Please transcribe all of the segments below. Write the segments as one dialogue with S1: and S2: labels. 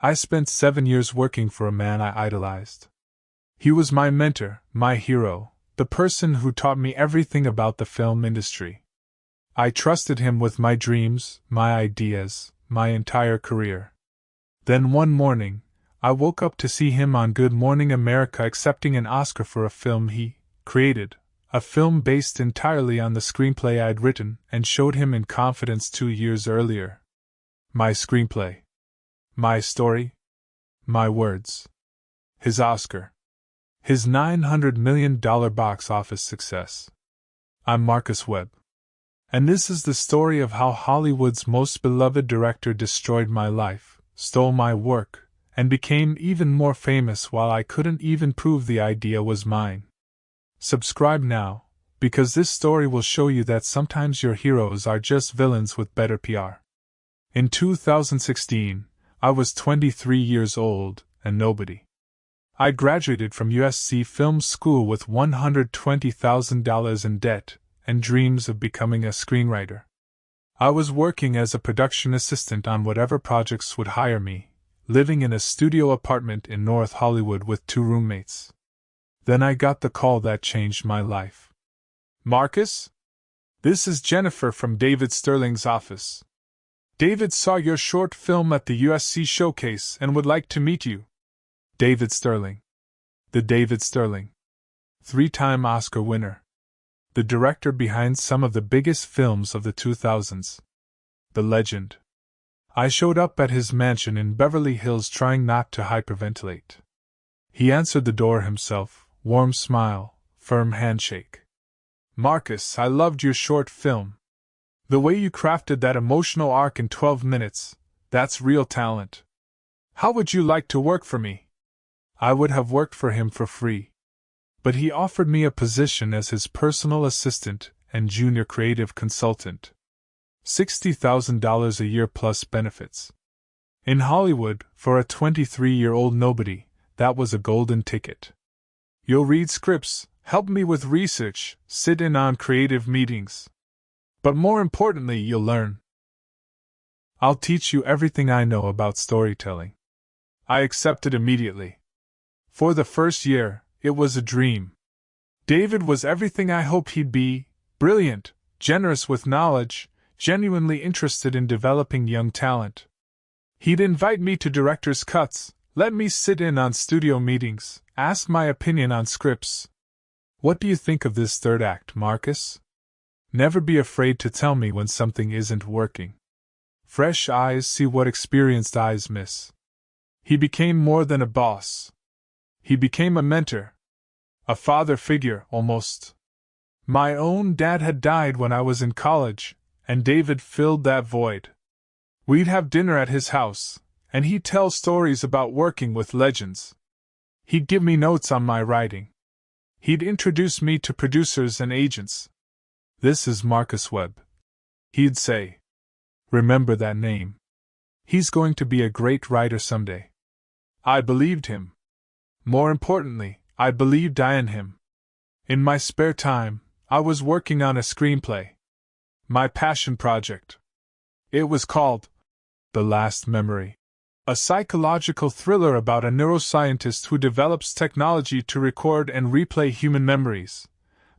S1: I spent 7 years working for a man I idolized. He was my mentor, my hero, the person who taught me everything about the film industry. I trusted him with my dreams, my ideas, my entire career. Then one morning, I woke up to see him on Good Morning America accepting an Oscar for a film he created, a film based entirely on the screenplay I'd written and showed him in confidence 2 years earlier. My screenplay. My story. My words. His Oscar. His $900 million box office success. I'm Marcus Webb. And this is the story of how Hollywood's most beloved director destroyed my life, stole my work, and became even more famous while I couldn't even prove the idea was mine. Subscribe now, because this story will show you that sometimes your heroes are just villains with better PR. In 2016, I was 23 years old, and nobody. I graduated from USC Film School with $120,000 in debt and dreams of becoming a screenwriter. I was working as a production assistant on whatever projects would hire me, living in a studio apartment in North Hollywood with 2 roommates. Then I got the call that changed my life. Marcus? This is Jennifer from David Sterling's office. David saw your short film at the USC showcase and would like to meet you. David Sterling. The David Sterling. 3-time Oscar winner. The director behind some of the biggest films of the 2000s. The legend. I showed up at his mansion in Beverly Hills trying not to hyperventilate. He answered the door himself, warm smile, firm handshake. Marcus, I loved your short film. The way you crafted that emotional arc in 12 minutes, that's real talent. How would you like to work for me? I would have worked for him for free. But he offered me a position as his personal assistant and junior creative consultant. $60,000 a year plus benefits. In Hollywood, for a 23-year-old nobody, that was a golden ticket. You'll read scripts, help me with research, sit in on creative meetings. But more importantly, you'll learn. I'll teach you everything I know about storytelling. I accepted immediately. For the first year, it was a dream. David was everything I hoped he'd be: brilliant, generous with knowledge, genuinely interested in developing young talent. He'd invite me to director's cuts, let me sit in on studio meetings, ask my opinion on scripts. What do you think of this third act, Marcus? Never be afraid to tell me when something isn't working. Fresh eyes see what experienced eyes miss. He became more than a boss. He became a mentor. A father figure, almost. My own dad had died when I was in college, and David filled that void. We'd have dinner at his house, and he'd tell stories about working with legends. He'd give me notes on my writing. He'd introduce me to producers and agents. This is Marcus Webb. He'd say. Remember that name. He's going to be a great writer someday. I believed him. More importantly, I believed in him. In my spare time, I was working on a screenplay. My passion project. It was called The Last Memory. A psychological thriller about a neuroscientist who develops technology to record and replay human memories,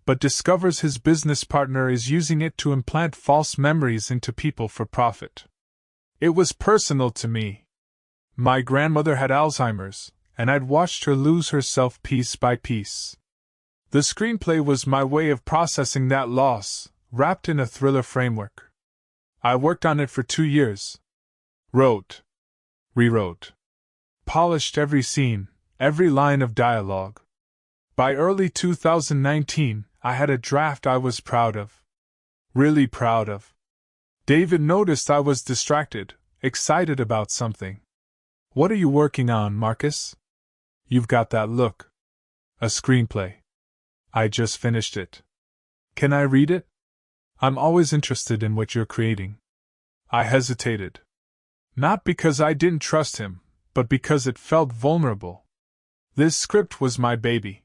S1: but discovers his business partner is using it to implant false memories into people for profit. It was personal to me. My grandmother had Alzheimer's, and I'd watched her lose herself piece by piece. The screenplay was my way of processing that loss, wrapped in a thriller framework. I worked on it for 2 years. Wrote. Rewrote. Polished every scene, every line of dialogue. By early 2019, I had a draft I was proud of. Really proud of. David noticed I was distracted, excited about something. What are you working on, Marcus? You've got that look. A screenplay. I just finished it. Can I read it? I'm always interested in what you're creating. I hesitated. Not because I didn't trust him, but because it felt vulnerable. This script was my baby.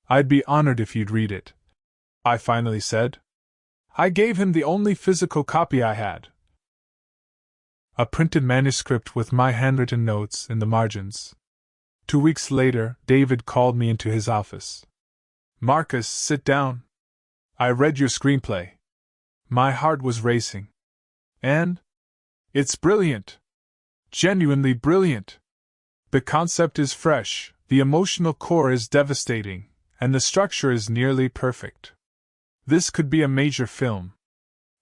S1: I'd be honored if you'd read it, I finally said. I gave him the only physical copy I had. A printed manuscript with my handwritten notes in the margins. 2 weeks later, David called me into his office. "Marcus, sit down. I read your screenplay." My heart was racing. "And? It's brilliant. Genuinely brilliant. The concept is fresh, the emotional core is devastating, and the structure is nearly perfect. This could be a major film."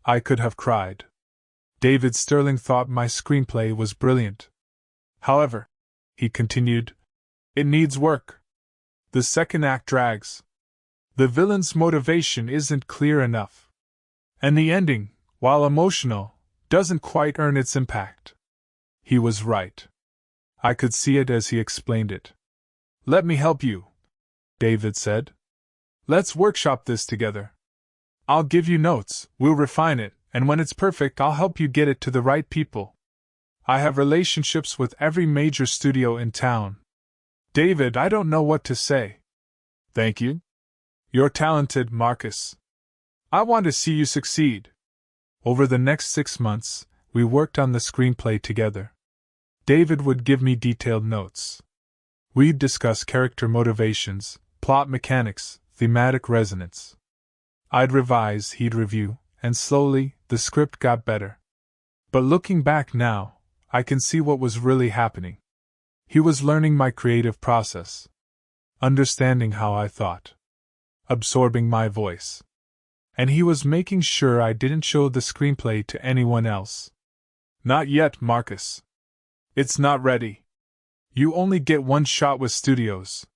S1: I could have cried. David Sterling thought my screenplay was brilliant. "However," he continued, "it needs work. The second act drags. The villain's motivation isn't clear enough. And the ending, while emotional, doesn't quite earn its impact." He was right. I could see it as he explained it. "Let me help you," David said. "Let's workshop this together. I'll give you notes, we'll refine it, and when it's perfect, I'll help you get it to the right people. I have relationships with every major studio in town." "David, I don't know what to say." "Thank you. You're talented, Marcus. I want to see you succeed." Over the next 6 months, we worked on the screenplay together. David would give me detailed notes. We'd discuss character motivations, plot mechanics, thematic resonance. I'd revise, he'd review, and slowly, the script got better. But looking back now, I can see what was really happening. He was learning my creative process, understanding how I thought, absorbing my voice. And he was making sure I didn't show the screenplay to anyone else. "Not yet, Marcus. It's not ready. You only get one shot with studios.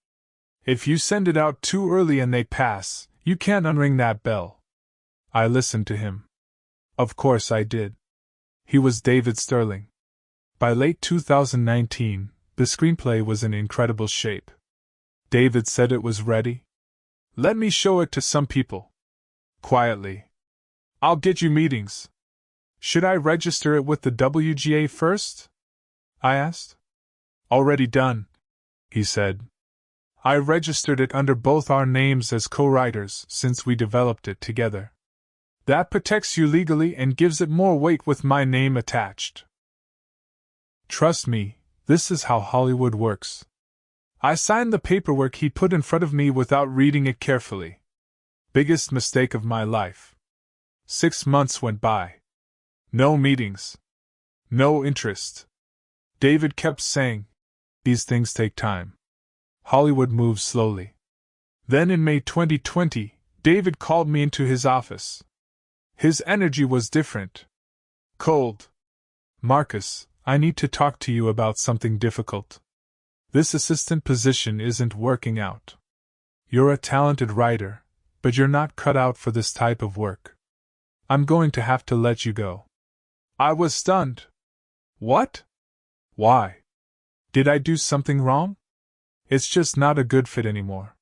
S1: If you send it out too early and they pass, you can't unring that bell." I listened to him. Of course I did. He was David Sterling. By late 2019, the screenplay was in incredible shape. David said it was ready. "Let me show it to some people." Quietly. "I'll get you meetings." "Should I register it with the WGA first?" I asked. "Already done," he said. "I registered it under both our names as co-writers since we developed it together. That protects you legally and gives it more weight with my name attached." Trust me, this is how Hollywood works. I signed the paperwork he put in front of me without reading it carefully. Biggest mistake of my life. 6 months went by. No meetings. No interest. David kept saying, "These things take time. Hollywood moves slowly." Then in May 2020, David called me into his office. His energy was different. Cold. "Marcus, I need to talk to you about something difficult. This assistant position isn't working out. You're a talented writer, but you're not cut out for this type of work. I'm going to have to let you go." I was stunned. "What? Why? Did I do something wrong?" "It's just not a good fit anymore.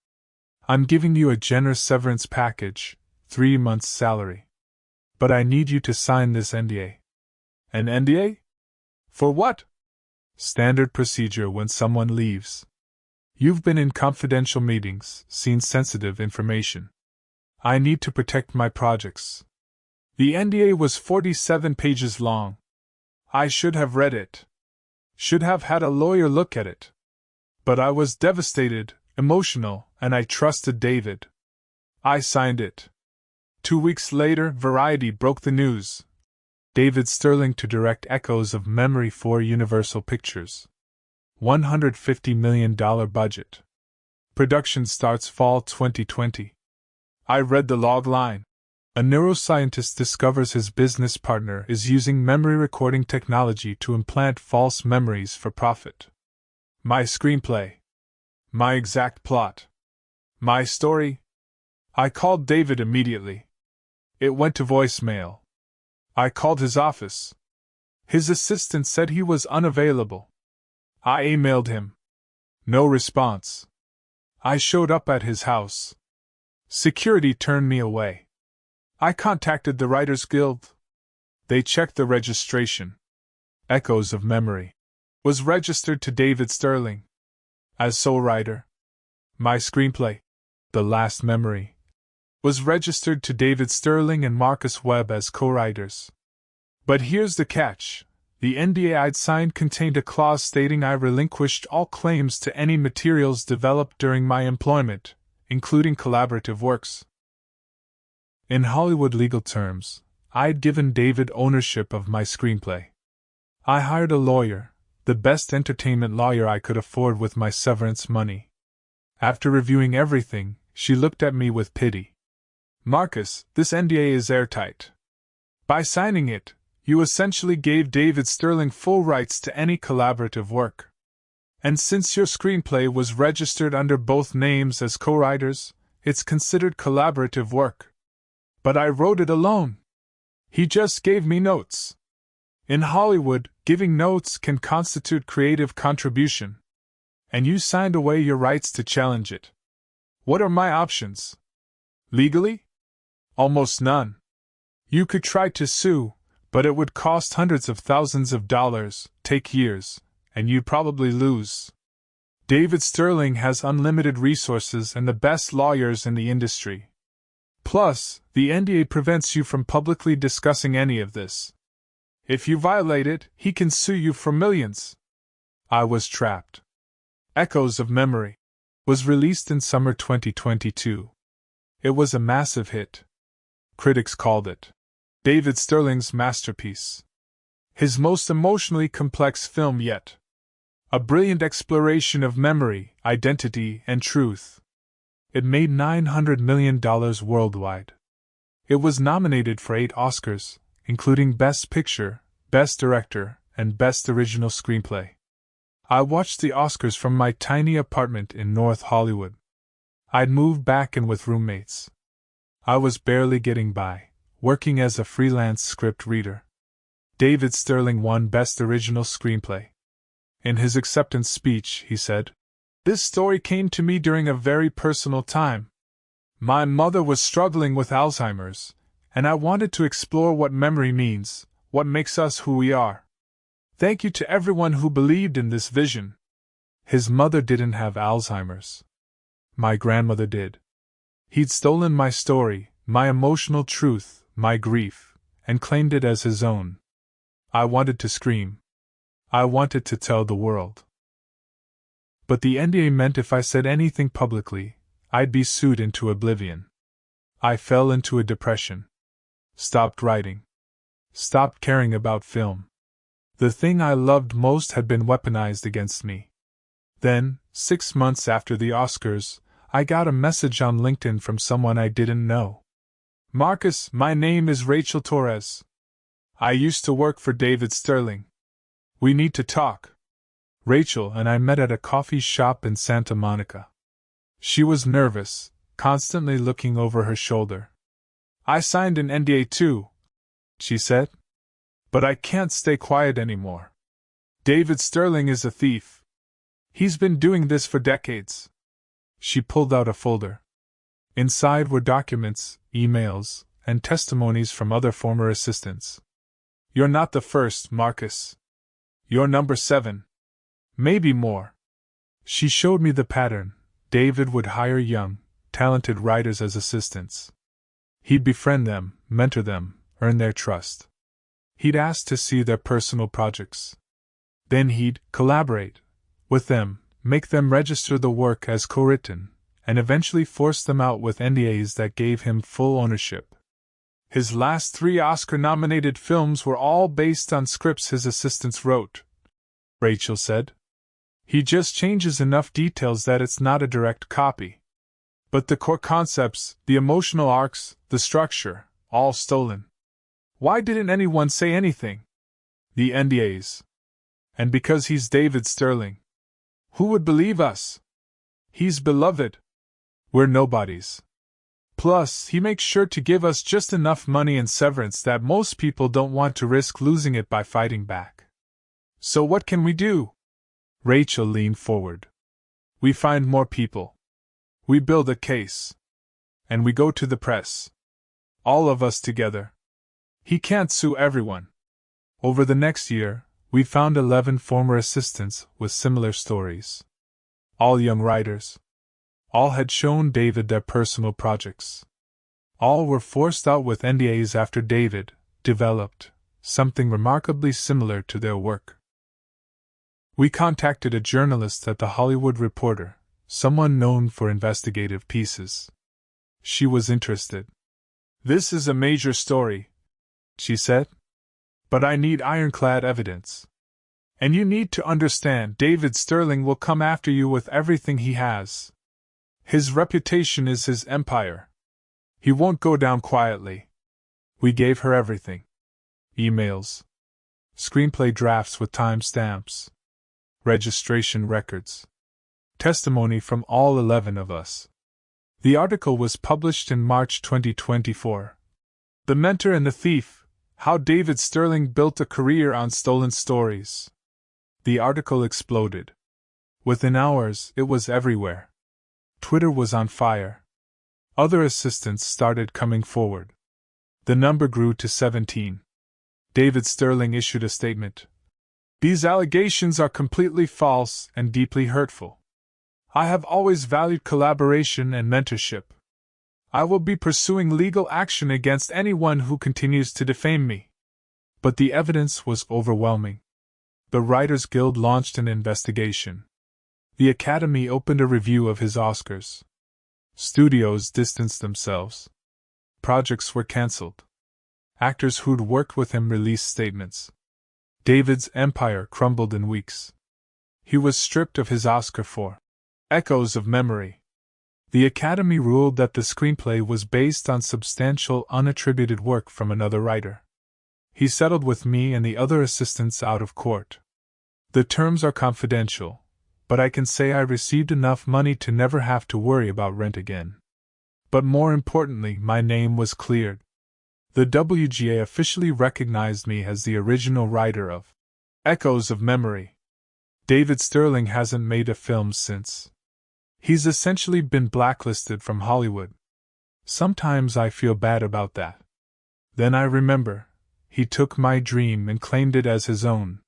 S1: I'm giving you a generous severance package, 3 months' salary. But I need you to sign this NDA." "An NDA? For what?" "Standard procedure when someone leaves. You've been in confidential meetings, seen sensitive information. I need to protect my projects." The NDA was 47 pages long. I should have read it. Should have had a lawyer look at it. But I was devastated, emotional, and I trusted David. I signed it. 2 weeks later, Variety broke the news. David Sterling to direct Echoes of Memory for Universal Pictures. $150 million budget. Production starts fall 2020. I read the log line. A neuroscientist discovers his business partner is using memory recording technology to implant false memories for profit. My screenplay. My exact plot. My story. I called David immediately. It went to voicemail. I called his office. His assistant said he was unavailable. I emailed him. No response. I showed up at his house. Security turned me away. I contacted the Writers Guild. They checked the registration. Echoes of Memory was registered to David Sterling as sole writer. My screenplay, The Last Memory, was registered to David Sterling and Marcus Webb as co-writers. But here's the catch. The NDA I'd signed contained a clause stating I relinquished all claims to any materials developed during my employment, including collaborative works. In Hollywood legal terms, I'd given David ownership of my screenplay. I hired a lawyer, the best entertainment lawyer I could afford with my severance money. After reviewing everything, she looked at me with pity. Marcus, this NDA is airtight. By signing it, you essentially gave David Sterling full rights to any collaborative work. And since your screenplay was registered under both names as co-writers, it's considered collaborative work. But I wrote it alone. He just gave me notes. In Hollywood, giving notes can constitute creative contribution. And you signed away your rights to challenge it. What are my options? Legally? Almost none. You could try to sue, but it would cost hundreds of thousands of dollars, take years, and you'd probably lose. David Sterling has unlimited resources and the best lawyers in the industry. Plus, the NDA prevents you from publicly discussing any of this. If you violate it, he can sue you for millions. I was trapped. Echoes of Memory was released in summer 2022. It was a massive hit. Critics called it David Sterling's masterpiece. His most emotionally complex film yet. A brilliant exploration of memory, identity, and truth. It made $900 million worldwide. It was nominated for 8 Oscars, including Best Picture, Best Director, and Best Original Screenplay. I watched the Oscars from my tiny apartment in North Hollywood. I'd moved back in with roommates. I was barely getting by, working as a freelance script reader. David Sterling won Best Original Screenplay. In his acceptance speech, he said, "This story came to me during a very personal time. My mother was struggling with Alzheimer's, and I wanted to explore what memory means, what makes us who we are. Thank you to everyone who believed in this vision." His mother didn't have Alzheimer's. My grandmother did. He'd stolen my story, my emotional truth, my grief, and claimed it as his own. I wanted to scream. I wanted to tell the world. But the NDA meant if I said anything publicly, I'd be sued into oblivion. I fell into a depression. Stopped writing. Stopped caring about film. The thing I loved most had been weaponized against me. Then, 6 months after the Oscars, I got a message on LinkedIn from someone I didn't know. "Marcus, my name is Rachel Torres. I used to work for David Sterling. We need to talk." Rachel and I met at a coffee shop in Santa Monica. She was nervous, constantly looking over her shoulder. "I signed an NDA too," she said. "But I can't stay quiet anymore. David Sterling is a thief. He's been doing this for decades." She pulled out a folder. Inside were documents, emails, and testimonies from other former assistants. "You're not the first, Marcus. You're number 7. Maybe more." She showed me the pattern. David would hire young, talented writers as assistants. He'd befriend them, mentor them, earn their trust. He'd ask to see their personal projects. Then he'd collaborate with them, make them register the work as co-written, and eventually force them out with NDAs that gave him full ownership. His last 3 Oscar-nominated films were all based on scripts his assistants wrote, Rachel said. "He just changes enough details that it's not a direct copy. But the core concepts, the emotional arcs, the structure, all stolen. Why didn't anyone say anything?" "The NDAs. And because he's David Sterling. Who would believe us? He's beloved. We're nobodies. Plus, he makes sure to give us just enough money and severance that most people don't want to risk losing it by fighting back. So what can we do?" Rachel leaned forward. "We find more people. We build a case. And we go to the press. All of us together. He can't sue everyone." Over the next year, we found 11 former assistants with similar stories. All young writers. All had shown David their personal projects. All were forced out with NDAs after David developed, something remarkably similar to their work. We contacted a journalist at the Hollywood Reporter, someone known for investigative pieces. She was interested. "This is a major story," she said. "But I need ironclad evidence. And you need to understand, David Sterling will come after you with everything he has. His reputation is his empire. He won't go down quietly." We gave her everything. Emails. Screenplay drafts with timestamps. Registration records. Testimony from all 11 of us. The article was published in March 2024. The Mentor and the Thief: How David Sterling Built a Career on Stolen Stories. The article exploded. Within hours, it was everywhere. Twitter was on fire. Other assistants started coming forward. The number grew to 17. David Sterling issued a statement. "These allegations are completely false and deeply hurtful. I have always valued collaboration and mentorship. I will be pursuing legal action against anyone who continues to defame me." But the evidence was overwhelming. The Writers Guild launched an investigation. The Academy opened a review of his Oscars. Studios distanced themselves. Projects were cancelled. Actors who'd worked with him released statements. David's empire crumbled in weeks. He was stripped of his Oscar for Echoes of Memory. The Academy ruled that the screenplay was based on substantial unattributed work from another writer. He settled with me and the other assistants out of court. The terms are confidential, but I can say I received enough money to never have to worry about rent again. But more importantly, my name was cleared. The WGA officially recognized me as the original writer of Echoes of Memory. David Sterling hasn't made a film since. He's essentially been blacklisted from Hollywood. Sometimes I feel bad about that. Then I remember, he took my dream and claimed it as his own.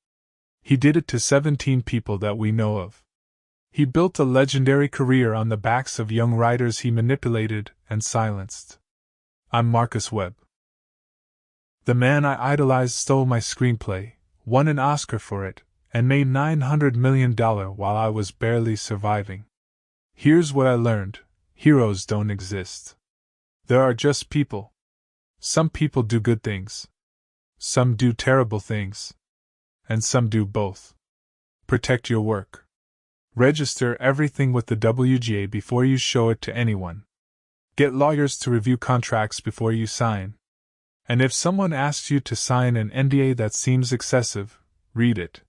S1: He did it to 17 people that we know of. He built a legendary career on the backs of young writers he manipulated and silenced. I'm Marcus Webb. The man I idolized stole my screenplay, won an Oscar for it, and made $900 million while I was barely surviving. Here's what I learned: heroes don't exist. There are just people. Some people do good things. Some do terrible things. And some do both. Protect your work. Register everything with the WGA before you show it to anyone. Get lawyers to review contracts before you sign. And if someone asks you to sign an NDA that seems excessive, read it.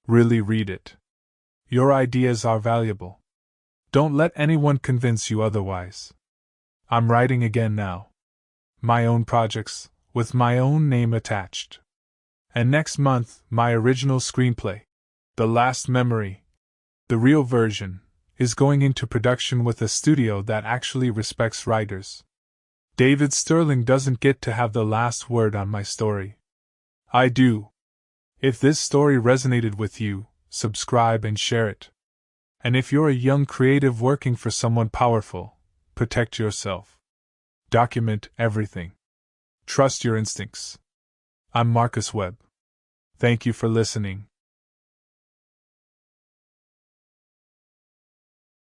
S1: Really read it. Your ideas are valuable. Don't let anyone convince you otherwise. I'm writing again now. My own projects, with my own name attached. And next month, my original screenplay, The Last Memory, the real version, is going into production with a studio that actually respects writers. David Sterling doesn't get to have the last word on my story. I do. If this story resonated with you, subscribe and share it. And if you're a young creative working for someone powerful, protect yourself. Document everything. Trust your instincts. I'm Marcus Webb. Thank you for listening.